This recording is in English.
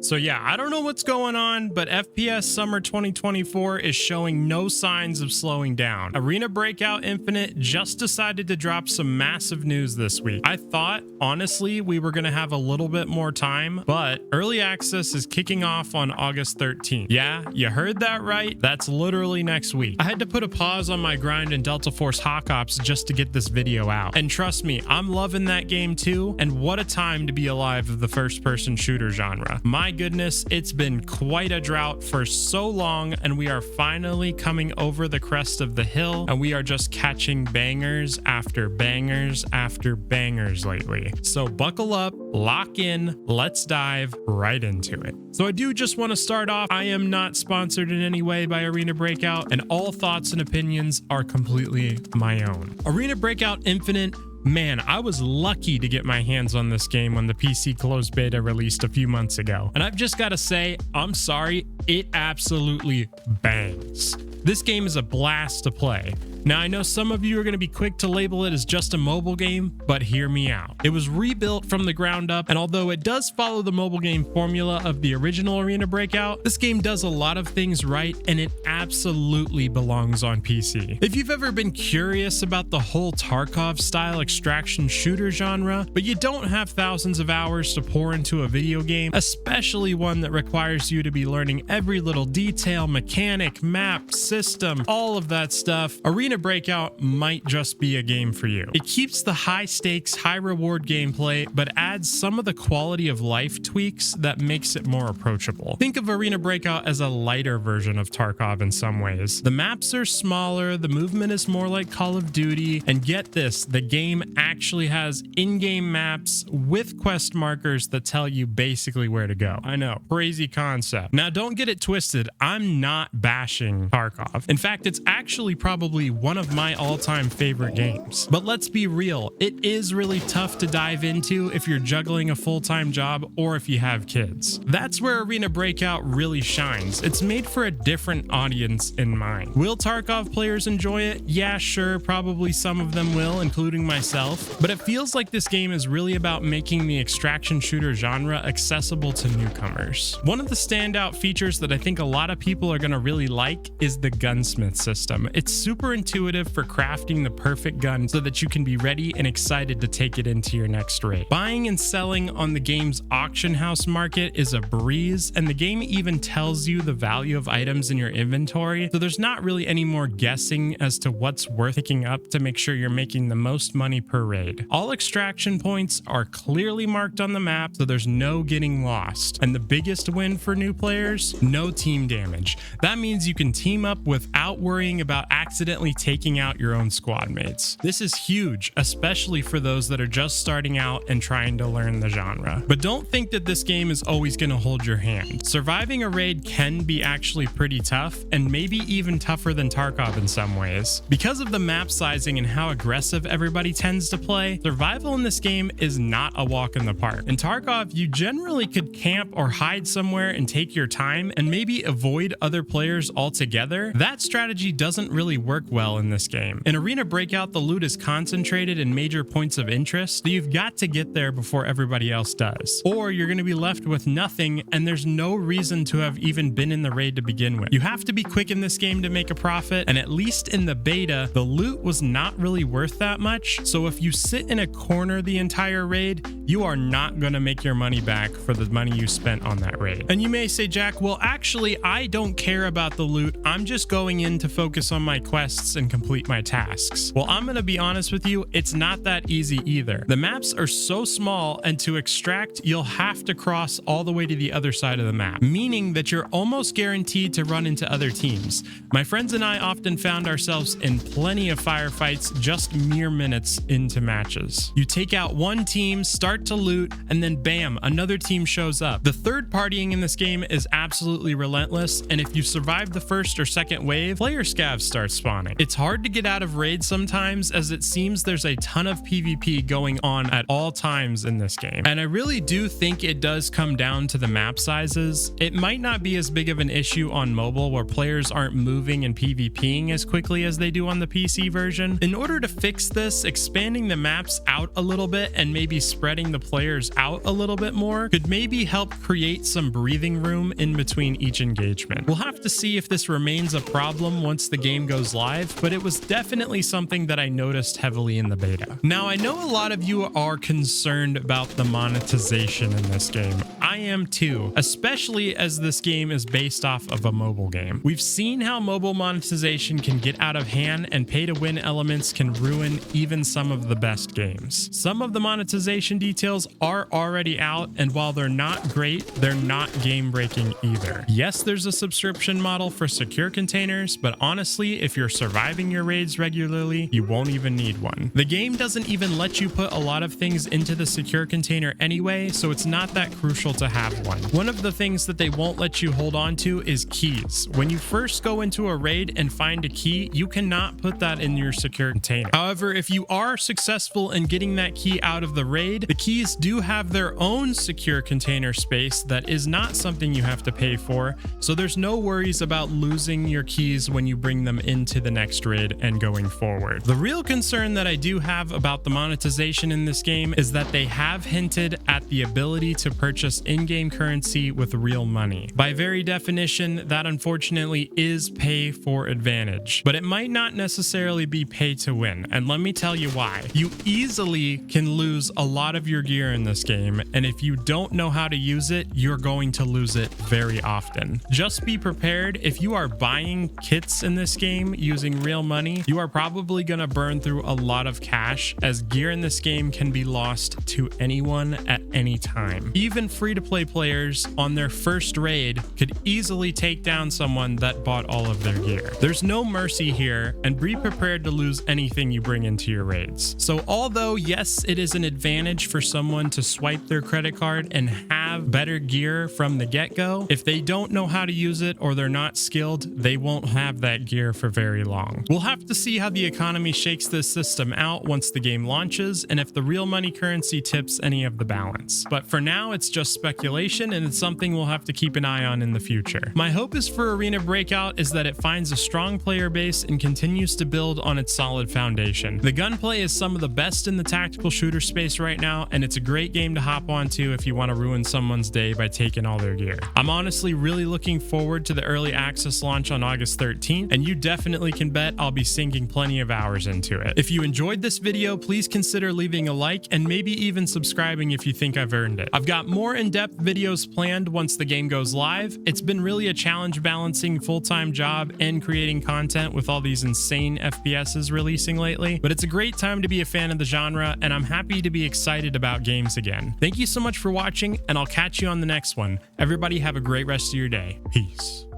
So yeah, I don't know what's going on, but FPS Summer 2024 is showing no signs of slowing down. Arena Breakout Infinite just decided to drop some massive news this week. I thought, honestly, we were going to have a little bit more time, but early access is kicking off on August 13th. Yeah, you heard that right. That's literally next week. I had to put a pause on my grind in Delta Force Hawk Ops just to get this video out. And trust me, I'm loving that game too. And what a time to be alive of the first-person shooter genre. My goodness, it's been quite a drought for so long, and we are finally coming over the crest of the hill, and we are just catching bangers after bangers after bangers lately. So buckle up, lock in, let's dive right into it. So I do just want to start off, I am not sponsored in any way by Arena Breakout, and all thoughts and opinions are completely my own. Arena Breakout Infinite, man, I was lucky to get my hands on this game when the PC closed beta released a few months ago. And I've just got to say, I'm sorry, it absolutely bangs. This game is a blast to play. Now, I know some of you are going to be quick to label it as just a mobile game, but hear me out. It was rebuilt from the ground up, and although it does follow the mobile game formula of the original Arena Breakout, this game does a lot of things right, and it absolutely belongs on PC. If you've ever been curious about the whole Tarkov style extraction shooter genre, but you don't have thousands of hours to pour into a video game, especially one that requires you to be learning every little detail, mechanic, map, system, all of that stuff, Arena Breakout might just be a game for you. It keeps the high stakes, high reward gameplay, but adds some of the quality of life tweaks that makes it more approachable. Think of Arena Breakout as a lighter version of Tarkov in some ways. The maps are smaller, the movement is more like Call of Duty, and get this, the game actually has in-game maps with quest markers that tell you basically where to go. I know, crazy concept. Now don't get it twisted, I'm not bashing Tarkov. In fact, it's actually probably one of my all-time favorite games. But let's be real, it is really tough to dive into if you're juggling a full-time job or if you have kids. That's where Arena Breakout really shines. It's made for a different audience in mind. Will Tarkov players enjoy it? Yeah, sure, probably some of them will, including myself. But it feels like this game is really about making the extraction shooter genre accessible to newcomers. One of the standout features that I think a lot of people are going to really like is the gunsmith system. It's super intuitive for crafting the perfect gun so that you can be ready and excited to take it into your next raid. Buying and selling on the game's auction house market is a breeze, and the game even tells you the value of items in your inventory, so there's not really any more guessing as to what's worth picking up to make sure you're making the most money per raid. All extraction points are clearly marked on the map, so there's no getting lost. And the biggest win for new players, no team damage. That means you can team up without worrying about accidentally taking out your own squad mates. This is huge, especially for those that are just starting out and trying to learn the genre. But don't think that this game is always going to hold your hand. Surviving a raid can be actually pretty tough, and maybe even tougher than Tarkov in some ways. Because of the map sizing and how aggressive everybody tends to play, survival in this game is not a walk in the park. In Tarkov, you generally could camp or hide somewhere and take your time and maybe avoid other players altogether. That strategy doesn't really work well in this game. In Arena Breakout, the loot is concentrated in major points of interest, so you've got to get there before everybody else does. Or you're going to be left with nothing, and there's no reason to have even been in the raid to begin with. You have to be quick in this game to make a profit, and at least in the beta, the loot was not really worth that much, so if you sit in a corner the entire raid, you are not going to make your money back for the money you spent on that raid. And you may say, Jack, well, actually, I don't care about the loot. I'm just going in to focus on my quests and complete my tasks. Well, I'm going to be honest with you, it's not that easy either. The maps are so small, and to extract, you'll have to cross all the way to the other side of the map, meaning that you're almost guaranteed to run into other teams. My friends and I often found ourselves in plenty of firefights just mere minutes into matches. You take out one team, start to loot, and then bam, another team shows up. The third partying in this game is absolutely relentless, and if you survive the first or second wave, player scavs start spawning. It's hard to get out of raids sometimes, as it seems there's a ton of PvP going on at all times in this game. And I really do think it does come down to the map sizes. It might not be as big of an issue on mobile where players aren't moving and PvPing as quickly as they do on the PC version. In order to fix this, expanding the maps out a little bit and maybe spreading the players out a little bit more could maybe help create some breathing room in between each engagement. We'll have to see if this remains a problem once the game goes live, but it was definitely something that I noticed heavily in the beta. Now, I know a lot of you are concerned about the monetization in this game. I am too, especially as this game is based off of a mobile game. We've seen how mobile monetization can get out of hand, and pay-to-win elements can ruin even some of the best games. Some of the monetization details are already out, and while they're not great, they're not game-breaking either. Yes, there's a subscription model for secure containers, but honestly, if you're surviving your raids regularly, you won't even need one. The game doesn't even let you put a lot of things into the secure container anyway, so it's not that crucial to have one. One of the things that they won't let you hold on to is keys. When you first go into a raid and find a key, you cannot put that in your secure container. However, if you are successful in getting that key out of the raid, the keys do have their own secure container space that is not something you have to pay for, so there's no worries about losing your keys when you bring them into the next raid and going forward. The real concern that I do have about the monetization in this game is that they have hinted at the ability to purchase in-game currency with real money. By very definition, that unfortunately is pay for advantage, but it might not necessarily be pay to win, and let me tell you why. You easily can lose a lot of your gear in this game, and if you don't know how to use it, you're going to lose it very often. Just be prepared. If you are buying kits in this game using real money, you are probably going to burn through a lot of cash, as gear in this game can be lost to anyone at any time. Even free-to-play players on their first raid could easily take down someone that bought all of their gear. There's no mercy here, and be prepared to lose anything you bring into your raids. So although yes, it is an advantage for someone to swipe their credit card and have better gear from the get-go, if they don't know how to use it or they're not skilled, they won't have that gear for very long. We'll have to see how the economy shakes this system out once the game launches, and if the real money currency tips any of the balance. But for now, it's just speculation, and it's something we'll have to keep an eye on in the future. My hope is for Arena Breakout is that it finds a strong player base and continues to build on its solid foundation. The gunplay is some of the best in the tactical shooter space right now, and it's a great game to hop onto if you want to ruin someone's day by taking all their gear. I'm honestly really looking forward to the early access launch on August 13th, and you definitely can bet I'll be sinking plenty of hours into it. If you enjoyed this video, please consider leaving a like and maybe even subscribing if you think I've earned it. I've got more in-depth videos planned once the game goes live. It's been really a challenge balancing full-time job and creating content with all these insane FPSs releasing lately, but it's a great time to be a fan of the genre, and I'm happy to be excited about games again. Thank you so much for watching, and I'll catch you on the next one. Everybody have a great rest of your day. Peace.